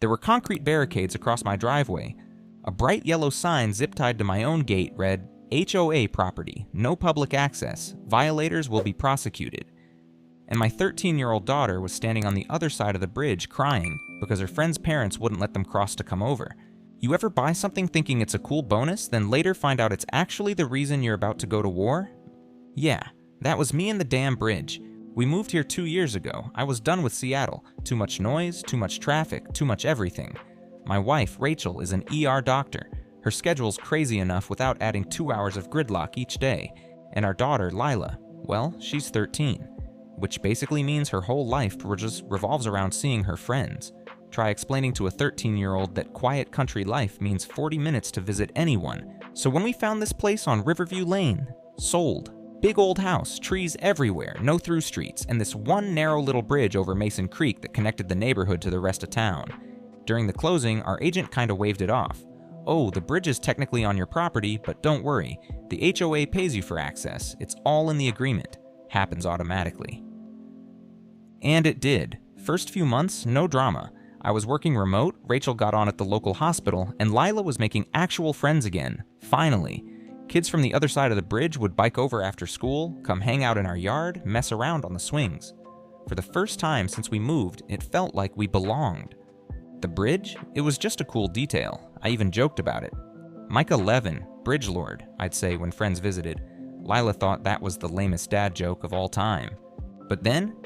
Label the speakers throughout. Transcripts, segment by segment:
Speaker 1: There were concrete barricades across my driveway. A bright yellow sign zip-tied to my own gate read, HOA property, no public access, violators will be prosecuted. And my 13-year-old daughter was standing on the other side of the bridge crying because her friend's parents wouldn't let them cross to come over. You ever buy something thinking it's a cool bonus, then later find out it's actually the reason you're about to go to war? Yeah, that was me and the damn bridge. We moved here 2 years ago. I was done with Seattle. Too much noise, too much traffic, too much everything. My wife, Rachel, is an ER doctor. Her schedule's crazy enough without adding 2 hours of gridlock each day. And our daughter, Lila, well, she's 13. Which basically means her whole life just revolves around seeing her friends. Try explaining to a 13-year-old that quiet country life means 40 minutes to visit anyone. So when we found this place on Riverview Lane, sold. Big old house, trees everywhere, no through streets, and this one narrow little bridge over Mason Creek that connected the neighborhood to the rest of town. During the closing, our agent kinda waved it off. Oh, the bridge is technically on your property, but don't worry. The HOA pays you for access. It's all in the agreement. Happens automatically. And it did. First few months, no drama. I was working remote, Rachel got on at the local hospital, and Lila was making actual friends again. Finally. Kids from the other side of the bridge would bike over after school, come hang out in our yard, mess around on the swings. For the first time since we moved, it felt like we belonged. The bridge? It was just a cool detail. I even joked about it. Micah Levin, Bridge Lord, I'd say when friends visited. Lila thought that was the lamest dad joke of all time. But then,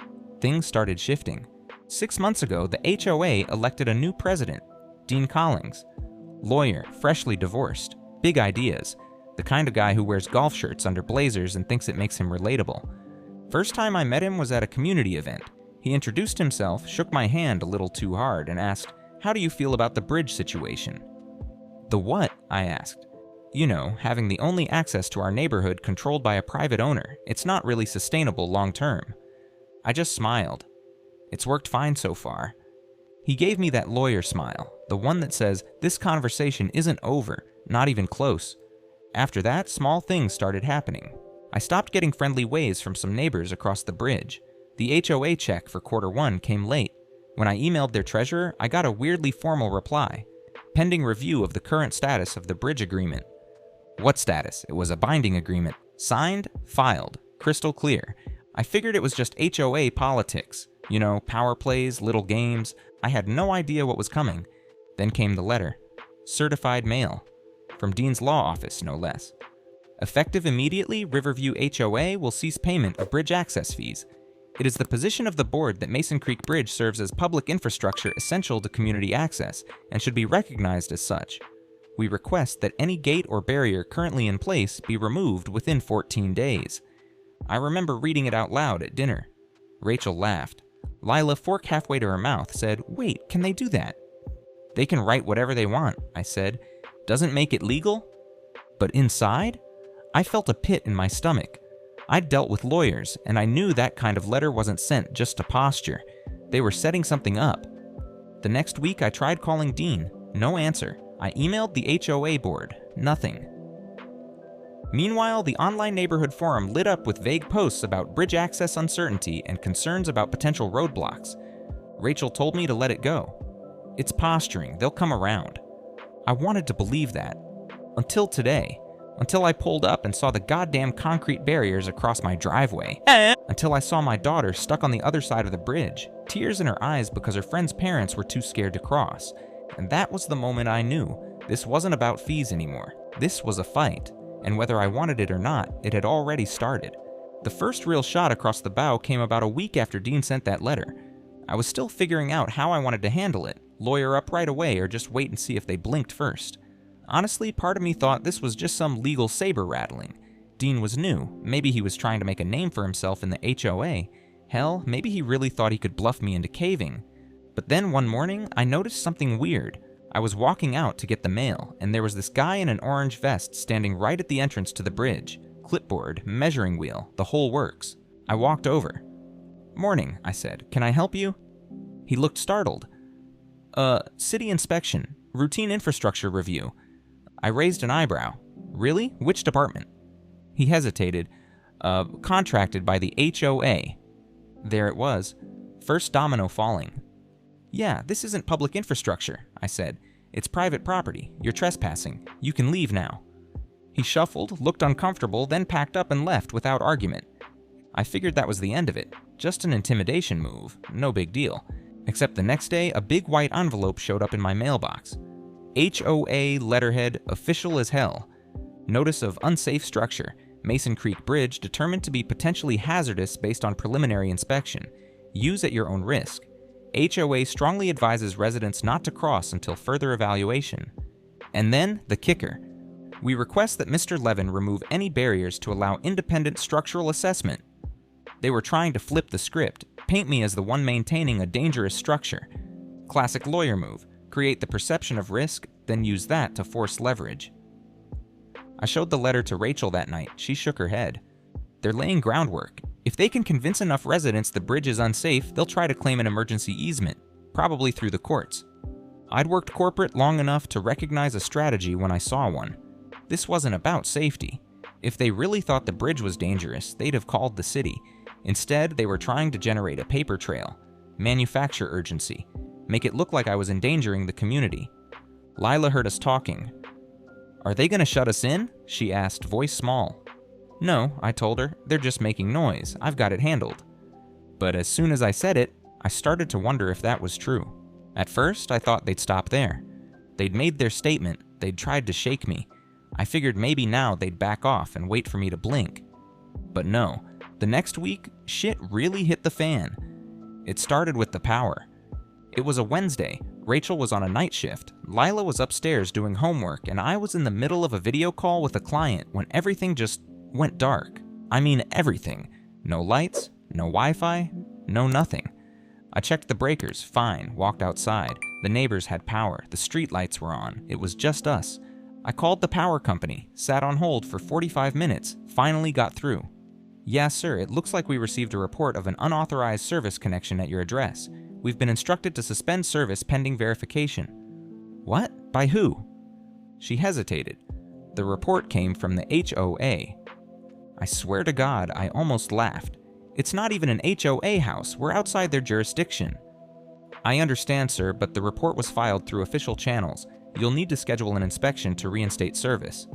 Speaker 1: things started shifting. 6 months ago, the HOA elected a new president, Dean Collings. Lawyer, freshly divorced, big ideas. The kind of guy who wears golf shirts under blazers and thinks it makes him relatable. First time I met him was at a community event. He introduced himself, shook my hand a little too hard, and asked, "How do you feel about the bridge situation?" "The what?" I asked. "You know, having the only access to our neighborhood controlled by a private owner. It's not really sustainable long term." I just smiled. It's worked fine so far. He gave me that lawyer smile, the one that says, this conversation isn't over, not even close. After that, small things started happening. I stopped getting friendly waves from some neighbors across the bridge. The HOA check for Q1 came late. When I emailed their treasurer, I got a weirdly formal reply. Pending review of the current status of the bridge agreement. What status? It was a binding agreement. Signed, filed, crystal clear. I figured it was just HOA politics. You know, power plays, little games. I had no idea what was coming. Then came the letter. Certified mail. From Dean's law office, no less. Effective immediately, Riverview HOA will cease payment of bridge access fees. It is the position of the board that Mason Creek Bridge serves as public infrastructure essential to community access and should be recognized as such. We request that any gate or barrier currently in place be removed within 14 days. I remember reading it out loud at dinner. Rachel laughed. Lila, fork halfway to her mouth, said, "Wait, can they do that?" "They can write whatever they want," I said. "Doesn't make it legal?" But inside, I felt a pit in my stomach. I'd dealt with lawyers, and I knew that kind of letter wasn't sent just to posture. They were setting something up. The next week, I tried calling Dean. No answer. I emailed the HOA board. Nothing. Meanwhile, the online neighborhood forum lit up with vague posts about bridge access uncertainty and concerns about potential roadblocks. Rachel told me to let it go. It's posturing. They'll come around. I wanted to believe that. Until today. Until I pulled up and saw the goddamn concrete barriers across my driveway. Until I saw my daughter stuck on the other side of the bridge, tears in her eyes because her friend's parents were too scared to cross. And that was the moment I knew this wasn't about fees anymore. This was a fight. And whether I wanted it or not, it had already started. The first real shot across the bow came about a week after Dean sent that letter. I was still figuring out how I wanted to handle it, lawyer up right away or just wait and see if they blinked first. Honestly, part of me thought this was just some legal saber rattling. Dean was new, maybe he was trying to make a name for himself in the HOA. Hell, maybe he really thought he could bluff me into caving. But then one morning, I noticed something weird. I was walking out to get the mail, and there was this guy in an orange vest standing right at the entrance to the bridge. Clipboard, measuring wheel, the whole works. I walked over. "Morning," I said. "Can I help you?" He looked startled. City inspection. Routine infrastructure review." I raised an eyebrow. "Really? Which department?" He hesitated. Contracted by the HOA. There it was. First domino falling. "Yeah, this isn't public infrastructure," I said. "It's private property. You're trespassing. You can leave now." He shuffled, looked uncomfortable, then packed up and left without argument. I figured that was the end of it. Just an intimidation move. No big deal. Except the next day, a big white envelope showed up in my mailbox. HOA letterhead, official as hell. Notice of unsafe structure. Mason Creek Bridge determined to be potentially hazardous based on preliminary inspection. Use at your own risk. HOA strongly advises residents not to cross until further evaluation. And then, the kicker. We request that Mr. Levin remove any barriers to allow independent structural assessment. They were trying to flip the script, paint me as the one maintaining a dangerous structure. Classic lawyer move. Create the perception of risk, then use that to force leverage. I showed the letter to Rachel that night. She shook her head. They're laying groundwork. If they can convince enough residents the bridge is unsafe, they'll try to claim an emergency easement, probably through the courts. I'd worked corporate long enough to recognize a strategy when I saw one. This wasn't about safety. If they really thought the bridge was dangerous, they'd have called the city. Instead, they were trying to generate a paper trail, manufacture urgency, make it look like I was endangering the community. Lila heard us talking. "Are they going to shut us in?" she asked, voice small. "No," I told her. "They're just making noise. I've got it handled." But as soon as I said it, I started to wonder if that was true. At first, I thought they'd stop there. They'd made their statement. They'd tried to shake me. I figured maybe now they'd back off and wait for me to blink. But no. The next week, shit really hit the fan. It started with the power. It was a Wednesday. Rachel was on a night shift. Lila was upstairs doing homework, and I was in the middle of a video call with a client when everything just went dark. I mean everything. No lights, no Wi-Fi, no nothing. I checked the breakers, fine, walked outside. The neighbors had power, the street lights were on. It was just us. I called the power company, sat on hold for 45 minutes, finally got through. "Yeah, sir, it looks like we received a report of an unauthorized service connection at your address. We've been instructed to suspend service pending verification." "What? By who?" She hesitated. The report came from the HOA. I swear to God, I almost laughed. It's not even an HOA house. We're outside their jurisdiction. "I understand, sir, but the report was filed through official channels. You'll need to schedule an inspection to reinstate service."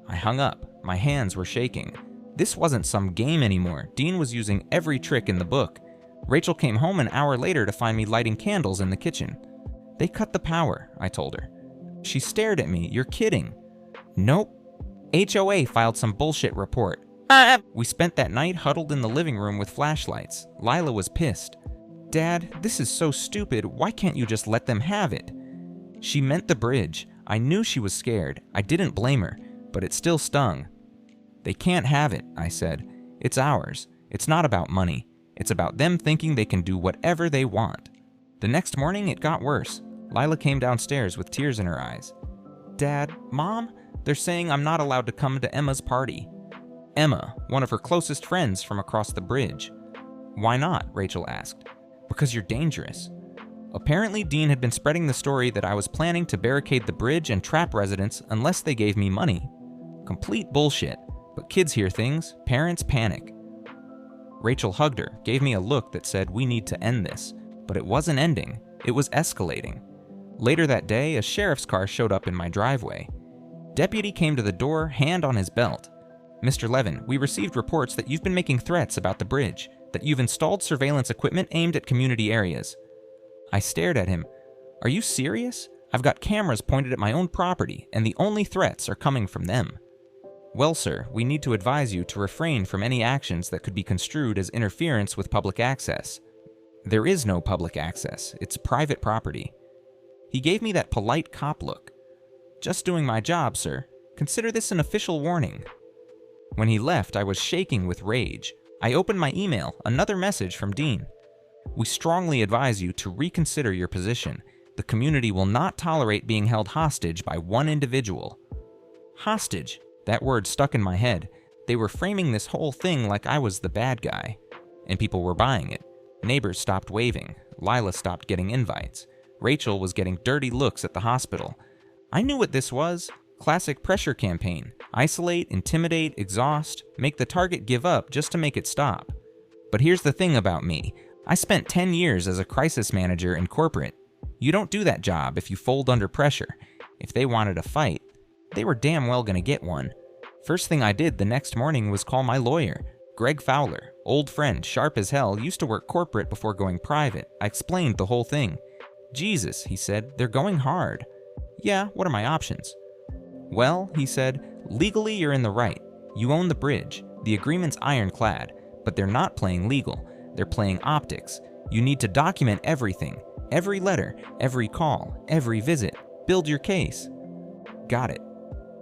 Speaker 1: I hung up. My hands were shaking. This wasn't some game anymore. Dean was using every trick in the book. Rachel came home an hour later to find me lighting candles in the kitchen. "They cut the power," I told her. She stared at me. "You're kidding." "Nope. HOA filed some bullshit report." We spent that night huddled in the living room with flashlights. Lila was pissed. "Dad, this is so stupid. Why can't you just let them have it?" She meant the bridge. I knew she was scared. I didn't blame her, but it still stung. "They can't have it," I said. "It's ours. It's not about money. It's about them thinking they can do whatever they want." The next morning, it got worse. Lila came downstairs with tears in her eyes. "Dad, Mom, they're saying I'm not allowed to come to Emma's party." Emma, one of her closest friends from across the bridge. "Why not?" Rachel asked. "Because you're dangerous." Apparently, Dean had been spreading the story that I was planning to barricade the bridge and trap residents unless they gave me money. Complete bullshit, but kids hear things, parents panic. Rachel hugged her, gave me a look that said we need to end this, but it wasn't ending, it was escalating. Later that day, a sheriff's car showed up in my driveway. Deputy came to the door, hand on his belt. "Mr. Levin, we received reports that you've been making threats about the bridge, that you've installed surveillance equipment aimed at community areas." I stared at him. "Are you serious? I've got cameras pointed at my own property, and the only threats are coming from them." "Well, sir, we need to advise you to refrain from any actions that could be construed as interference with public access." "There is no public access. It's private property." He gave me that polite cop look. "Just doing my job, sir. Consider this an official warning." When he left, I was shaking with rage. I opened my email, another message from Dean. "We strongly advise you to reconsider your position. The community will not tolerate being held hostage by one individual." Hostage. That word stuck in my head. They were framing this whole thing like I was the bad guy. And people were buying it. Neighbors stopped waving. Lila stopped getting invites. Rachel was getting dirty looks at the hospital. I knew what this was. Classic pressure campaign. Isolate, intimidate, exhaust, make the target give up just to make it stop. But here's the thing about me. I spent 10 years as a crisis manager in corporate. You don't do that job if you fold under pressure. If they wanted a fight, they were damn well gonna get one. First thing I did the next morning was call my lawyer. Greg Fowler, old friend, sharp as hell, used to work corporate before going private. I explained the whole thing. Jesus, he said, they're going hard. Yeah, what are my options? Well, he said, legally you're in the right. You own the bridge. The agreement's ironclad, but they're not playing legal. They're playing optics. You need to document everything. Every letter, every call, every visit. Build your case. Got it.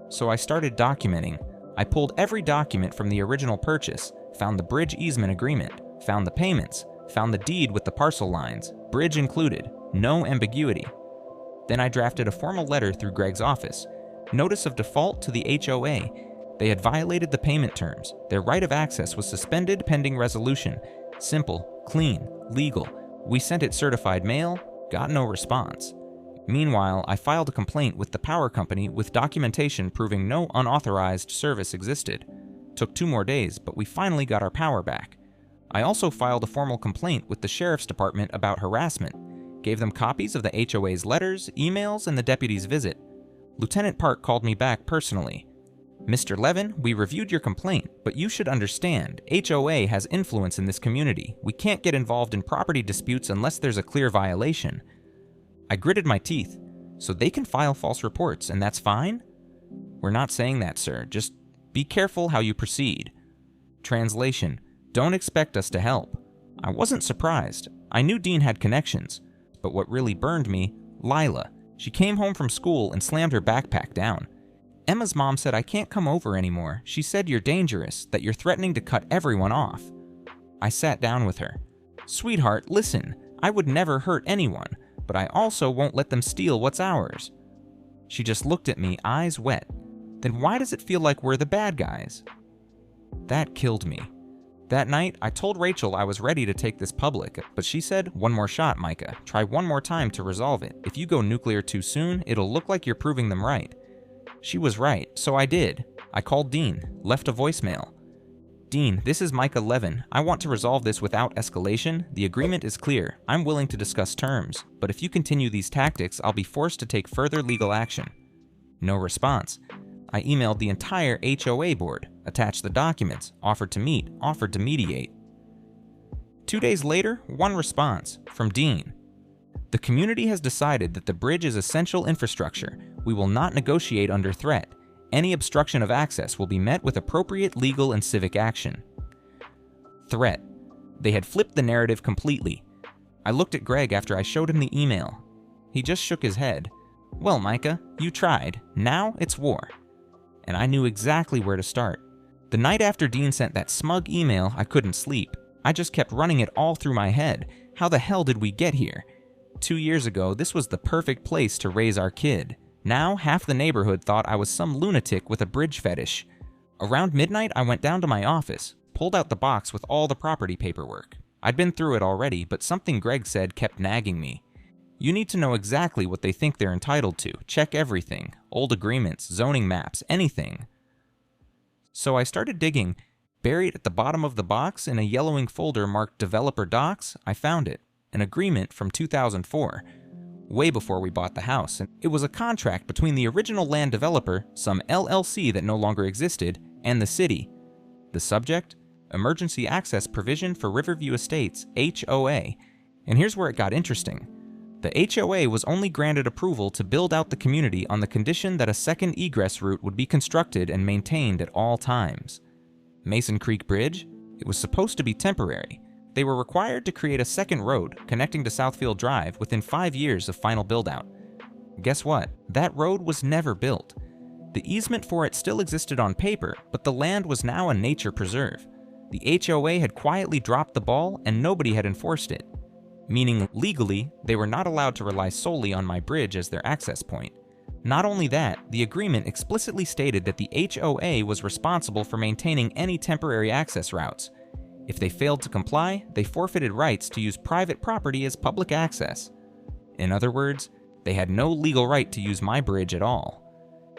Speaker 1: So I started documenting. I pulled every document from the original purchase, found the bridge easement agreement, found the payments, found the deed with the parcel lines, bridge included, no ambiguity. Then I drafted a formal letter through Greg's office. Notice of default to the HOA. They had violated the payment terms. Their right of access was suspended pending resolution. Simple, clean, legal. We sent it certified mail, got no response. Meanwhile, I filed a complaint with the power company with documentation proving no unauthorized service existed. Took 2 more days, but we finally got our power back. I also filed a formal complaint with the sheriff's department about harassment. Gave them copies of the HOA's letters, emails, and the deputy's visit. Lieutenant Park called me back personally. Mr. Levin, we reviewed your complaint, but you should understand, HOA has influence in this community. We can't get involved in property disputes unless there's a clear violation. I gritted my teeth. So they can file false reports, and that's fine? We're not saying that, sir. Just be careful how you proceed. Translation: don't expect us to help. I wasn't surprised. I knew Dean had connections. But what really burned me, Lila. She came home from school and slammed her backpack down. Emma's mom said I can't come over anymore. She said you're dangerous, that you're threatening to cut everyone off. I sat down with her. Sweetheart, listen. I would never hurt anyone, but I also won't let them steal what's ours. She just looked at me, eyes wet. Then why does it feel like we're the bad guys? That killed me. That night, I told Rachel I was ready to take this public, but she said, one more shot, Micah. Try one more time to resolve it. If you go nuclear too soon, it'll look like you're proving them right. She was right, so I did. I called Dean, left a voicemail. Dean, this is Micah Levin. I want to resolve this without escalation. The agreement is clear. I'm willing to discuss terms, but if you continue these tactics, I'll be forced to take further legal action. No response. I emailed the entire HOA board, attached the documents, offered to meet, offered to mediate. 2 days later, one response, from Dean. The community has decided that the bridge is essential infrastructure. We will not negotiate under threat. Any obstruction of access will be met with appropriate legal and civic action. Threat. They had flipped the narrative completely. I looked at Greg after I showed him the email. He just shook his head. Well, Micah, you tried. Now it's war. And I knew exactly where to start. The night after Dean sent that smug email, I couldn't sleep. I just kept running it all through my head. How the hell did we get here? 2 years ago, this was the perfect place to raise our kid. Now, half the neighborhood thought I was some lunatic with a bridge fetish. Around midnight, I went down to my office, pulled out the box with all the property paperwork. I'd been through it already, but something Greg said kept nagging me. You need to know exactly what they think they're entitled to. Check everything. Old agreements, zoning maps, anything. So I started digging. Buried at the bottom of the box in a yellowing folder marked Developer Docs, I found it. An agreement from 2004. Way before we bought the house, and it was a contract between the original land developer, some LLC that no longer existed, and the city. The subject? Emergency Access Provision for Riverview Estates, HOA. And here's where it got interesting. The HOA was only granted approval to build out the community on the condition that a second egress route would be constructed and maintained at all times. Mason Creek Bridge? It was supposed to be temporary. They were required to create a second road connecting to Southfield Drive within 5 years of final build-out. Guess what? That road was never built. The easement for it still existed on paper, but the land was now a nature preserve. The HOA had quietly dropped the ball and nobody had enforced it. Meaning, legally, they were not allowed to rely solely on my bridge as their access point. Not only that, the agreement explicitly stated that the HOA was responsible for maintaining any temporary access routes. If they failed to comply, they forfeited rights to use private property as public access. In other words, they had no legal right to use my bridge at all.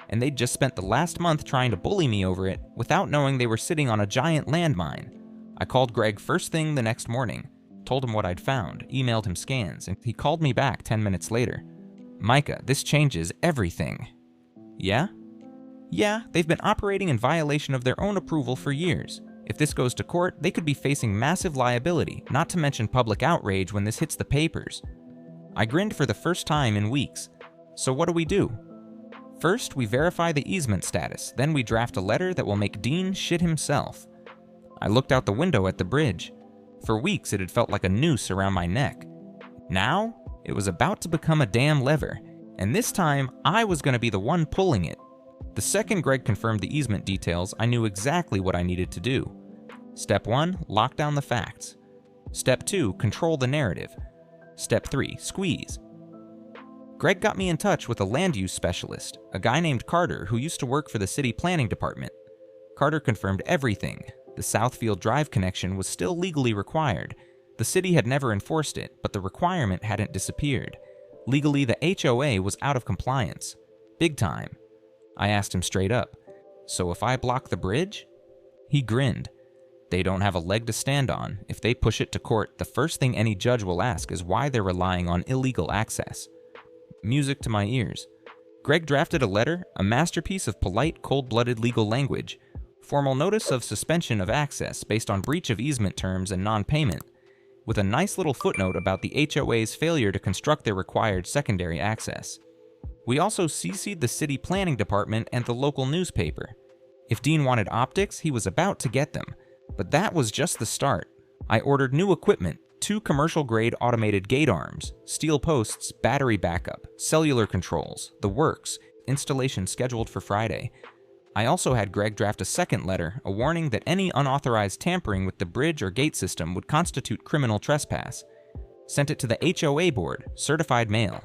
Speaker 1: And they'd just spent the last month trying to bully me over it without knowing they were sitting on a giant landmine. I called Greg first thing the next morning. told him what I'd found, emailed him scans, and he called me back 10 minutes later. "Micah, this changes everything." "Yeah?" "Yeah, they've been operating in violation of their own approval for years. If this goes to court, they could be facing massive liability, not to mention public outrage when this hits the papers." I grinned for the first time in weeks. "So what do we do?" "First, we verify the easement status, then we draft a letter that will make Dean shit himself." I looked out the window at the bridge. For weeks it had felt like a noose around my neck. Now, it was about to become a damn lever, and this time I was going to be the one pulling it. The second Greg confirmed the easement details, I knew exactly what I needed to do. Step 1, lock down the facts. Step 2, control the narrative. Step 3, squeeze. Greg got me in touch with a land use specialist, a guy named Carter who used to work for the city planning department. Carter confirmed everything. The Southfield Drive connection was still legally required. The city had never enforced it, but the requirement hadn't disappeared. Legally, the HOA was out of compliance. Big time. I asked him straight up, "So if I block the bridge?" He grinned. "They don't have a leg to stand on. If they push it to court, the first thing any judge will ask is why they're relying on illegal access." Music to my ears. Greg drafted a letter, a masterpiece of polite, cold-blooded legal language. Formal notice of suspension of access based on breach of easement terms and non-payment, with a nice little footnote about the HOA's failure to construct their required secondary access. We also CC'd the city planning department and the local newspaper. If Dean wanted optics, he was about to get them. But that was just the start. I ordered new equipment, 2 commercial-grade automated gate arms, steel posts, battery backup, cellular controls, the works, installation scheduled for Friday. I also had Greg draft a second letter, a warning that any unauthorized tampering with the bridge or gate system would constitute criminal trespass. Sent it to the HOA board, certified mail.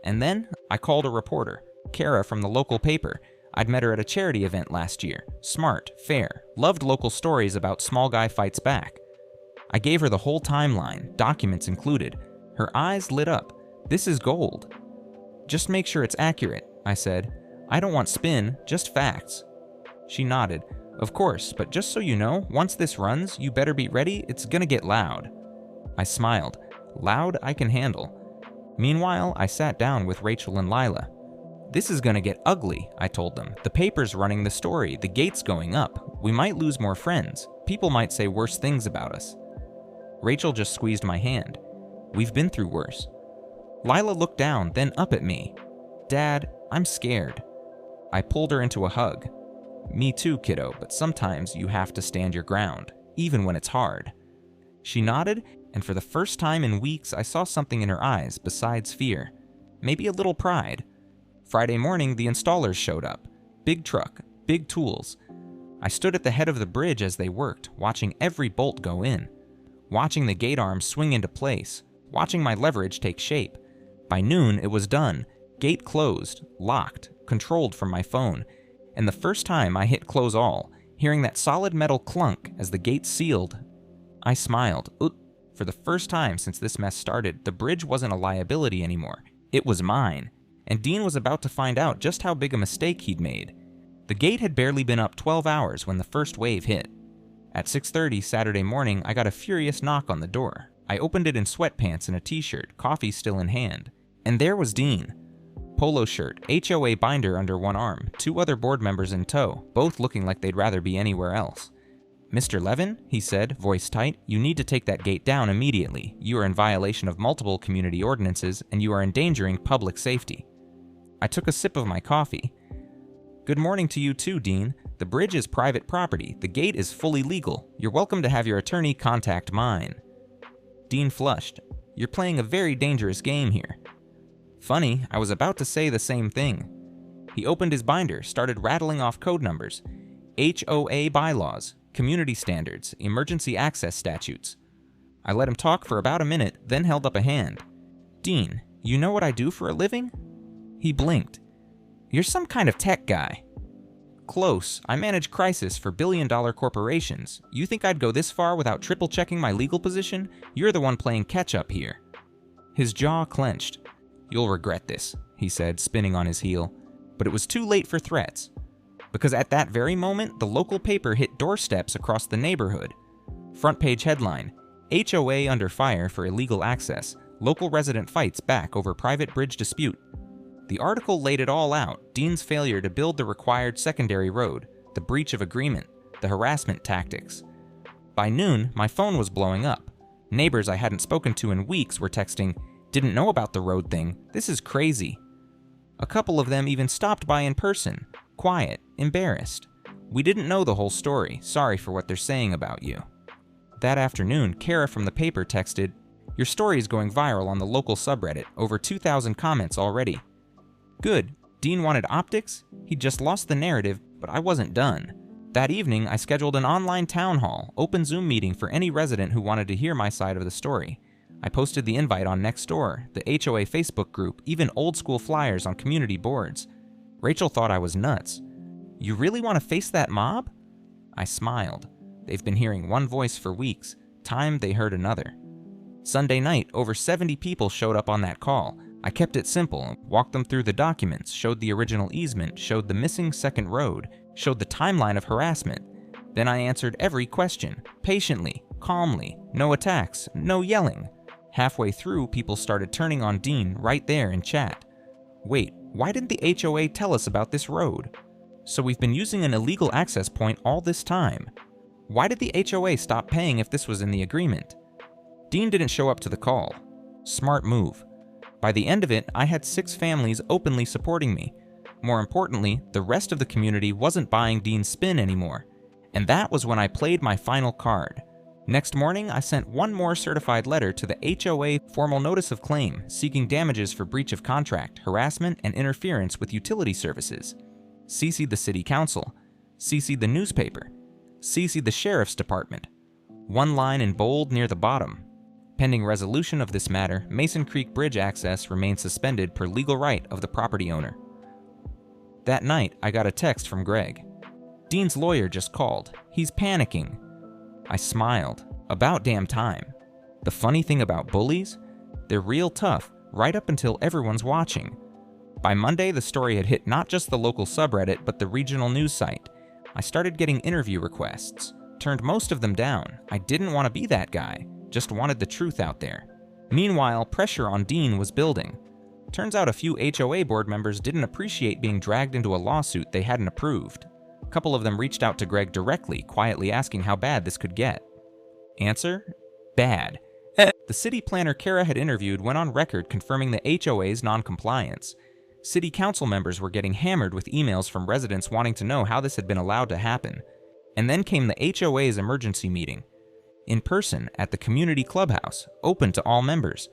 Speaker 1: And then, I called a reporter, Kara from the local paper. I'd met her at a charity event last year. Smart, fair, loved local stories about small guy fights back. I gave her the whole timeline, documents included. Her eyes lit up. "This is gold." "Just make sure it's accurate," I said. "I don't want spin, just facts." She nodded. "Of course, but just so you know, once this runs, you better be ready, it's gonna get loud." I smiled. Loud I can handle. Meanwhile, I sat down with Rachel and Lila. "This is gonna get ugly," I told them. "The paper's running the story, the gate's going up. We might lose more friends. People might say worse things about us." Rachel just squeezed my hand. "We've been through worse." Lila looked down, then up at me. "Dad, I'm scared." I pulled her into a hug. "Me too, kiddo, but sometimes you have to stand your ground, even when it's hard." She nodded, and for the first time in weeks, I saw something in her eyes besides fear. Maybe a little pride. Friday morning, the installers showed up. Big truck, big tools. I stood at the head of the bridge as they worked, watching every bolt go in. Watching the gate arms swing into place. Watching my leverage take shape. By noon, it was done. Gate closed, locked, controlled from my phone. And the first time I hit close all, hearing that solid metal clunk as the gate sealed, I smiled. For the first time since this mess started, the bridge wasn't a liability anymore. It was mine. And Dean was about to find out just how big a mistake he'd made. The gate had barely been up 12 hours when the first wave hit. At 6:30 Saturday morning, I got a furious knock on the door. I opened it in sweatpants and a t-shirt, coffee still in hand. And there was Dean. Polo shirt, HOA binder under one arm, 2 other board members in tow, both looking like they'd rather be anywhere else. "Mr. Levin," he said, voice tight, "you need to take that gate down immediately. You are in violation of multiple community ordinances, and you are endangering public safety." I took a sip of my coffee. "Good morning to you too, Dean. The bridge is private property. The gate is fully legal. You're welcome to have your attorney contact mine." Dean flushed. "You're playing a very dangerous game here." Funny, I was about to say the same thing. He opened his binder, started rattling off code numbers. HOA bylaws, community standards, emergency access statutes. I let him talk for about a minute, then held up a hand. "Dean, you know what I do for a living?" He blinked. "You're some kind of tech guy." "Close. I manage crisis for billion-dollar corporations. You think I'd go this far without triple-checking my legal position? You're the one playing catch-up here." His jaw clenched. "You'll regret this," he said, spinning on his heel. But it was too late for threats. Because at that very moment, the local paper hit doorsteps across the neighborhood. Front page headline, HOA under fire for illegal access. Local resident fights back over private bridge dispute. The article laid it all out: Dean's failure to build the required secondary road, the breach of agreement, the harassment tactics. By noon, my phone was blowing up. Neighbors I hadn't spoken to in weeks were texting, "Didn't know about the road thing. This is crazy." A couple of them even stopped by in person, quiet, embarrassed. "We didn't know the whole story. Sorry for what they're saying about you." That afternoon, Kara from the paper texted, "Your story is going viral on the local subreddit. Over 2,000 comments already." Good. Dean wanted optics? He'd just lost the narrative, but I wasn't done. That evening, I scheduled an online town hall, open Zoom meeting for any resident who wanted to hear my side of the story. I posted the invite on Nextdoor, the HOA Facebook group, even old school flyers on community boards. Rachel thought I was nuts. "You really want to face that mob?" I smiled. They've been hearing one voice for weeks. Time they heard another. Sunday night, over 70 people showed up on that call. I kept it simple, walked them through the documents, showed the original easement, showed the missing second road, showed the timeline of harassment. Then I answered every question, patiently, calmly, no attacks, no yelling. Halfway through, people started turning on Dean right there in chat. Wait, why didn't the HOA tell us about this road? So we've been using an illegal access point all this time. Why did the HOA stop paying if this was in the agreement? Dean didn't show up to the call. Smart move. By the end of it, I had 6 families openly supporting me. More importantly, the rest of the community wasn't buying Dean's spin anymore. And that was when I played my final card. Next morning, I sent one more certified letter to the HOA formal notice of claim, seeking damages for breach of contract, harassment, and interference with utility services. CC'd the city council, CC'd the newspaper, CC'd the sheriff's department. One line in bold near the bottom. Pending resolution of this matter, Mason Creek Bridge access remains suspended per legal right of the property owner. That night, I got a text from Greg. "Dean's lawyer just called. He's panicking." I smiled. About damn time. The funny thing about bullies? They're real tough, right up until everyone's watching. By Monday, the story had hit not just the local subreddit, but the regional news site. I started getting interview requests. Turned most of them down. I didn't want to be that guy. Just wanted the truth out there. Meanwhile, pressure on Dean was building. Turns out a few HOA board members didn't appreciate being dragged into a lawsuit they hadn't approved. A couple of them reached out to Greg directly, quietly asking how bad this could get. Answer? Bad. The city planner Kara had interviewed went on record confirming the HOA's non-compliance. City council members were getting hammered with emails from residents wanting to know how this had been allowed to happen. And then came the HOA's emergency meeting. In person, at the community clubhouse, open to all members.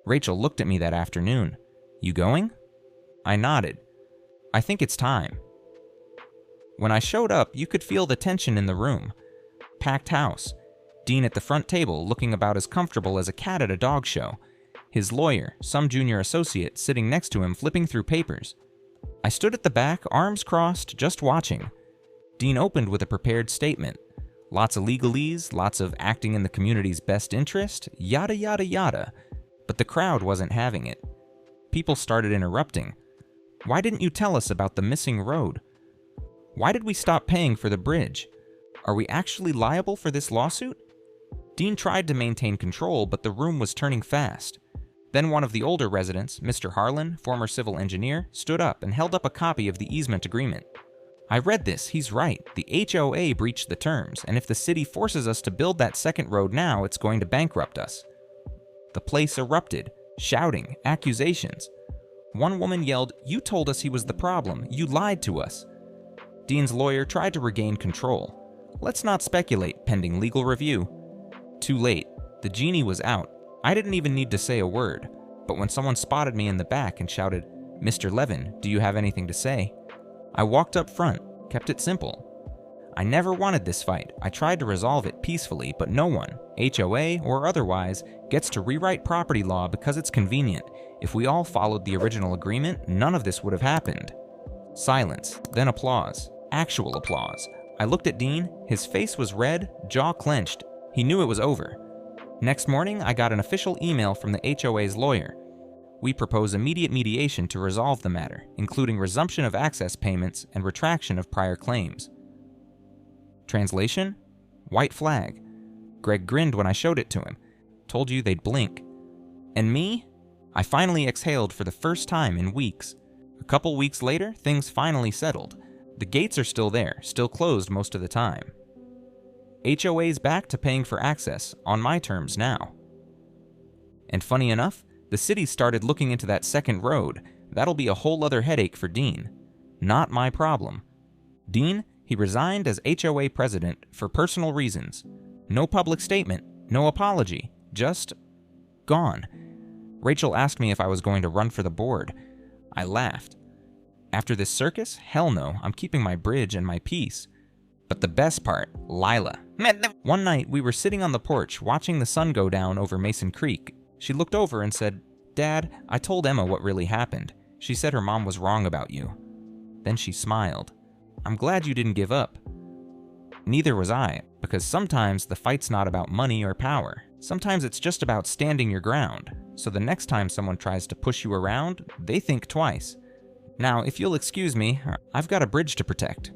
Speaker 1: Rachel looked at me that afternoon. "You going?" I nodded. "I think it's time." When I showed up, you could feel the tension in the room. Packed house. Dean at the front table, looking about as comfortable as a cat at a dog show. His lawyer, some junior associate, sitting next to him flipping through papers. I stood at the back, arms crossed, just watching. Dean opened with a prepared statement. Lots of legalese, lots of acting in the community's best interest, yada yada yada. But the crowd wasn't having it. People started interrupting. "Why didn't you tell us about the missing road? Why did we stop paying for the bridge? Are we actually liable for this lawsuit?" Dean tried to maintain control, but the room was turning fast. Then one of the older residents, Mr. Harlan, former civil engineer, stood up and held up a copy of the easement agreement. "I read this, he's right. The HOA breached the terms, and if the city forces us to build that second road now, it's going to bankrupt us." The place erupted, shouting, accusations. One woman yelled, "You told us he was the problem. You lied to us." Dean's lawyer tried to regain control. "Let's not speculate, pending legal review." Too late. The genie was out. I didn't even need to say a word. But when someone spotted me in the back and shouted, "Mr. Levin, do you have anything to say?" I walked up front, kept it simple. I never wanted this fight. I tried to resolve it peacefully, but no one, HOA or otherwise, gets to rewrite property law because it's convenient. If we all followed the original agreement, none of this would have happened. Silence, then applause. Actual applause. I looked at Dean. His face was red, jaw clenched. He knew it was over. Next morning, I got an official email from the HOA's lawyer. We propose immediate mediation to resolve the matter, including resumption of access payments and retraction of prior claims. Translation? White flag. Greg grinned when I showed it to him. Told you they'd blink. And me? I finally exhaled for the first time in weeks. A couple weeks later, things finally settled. The gates are still there, still closed most of the time. HOA's back to paying for access, on my terms now. And funny enough, the city started looking into that second road. That'll be a whole other headache for Dean. Not my problem. Dean, he resigned as HOA president for personal reasons. No public statement, no apology, just gone. Rachel asked me if I was going to run for the board. I laughed. After this circus? Hell no, I'm keeping my bridge and my peace. But the best part, Lila. One night, we were sitting on the porch watching the sun go down over Mason Creek. She looked over and said, "Dad, I told Emma what really happened. She said her mom was wrong about you." Then she smiled. "I'm glad you didn't give up." Neither was I, because sometimes the fight's not about money or power. Sometimes it's just about standing your ground, so the next time someone tries to push you around, they think twice. Now, if you'll excuse me, I've got a bridge to protect.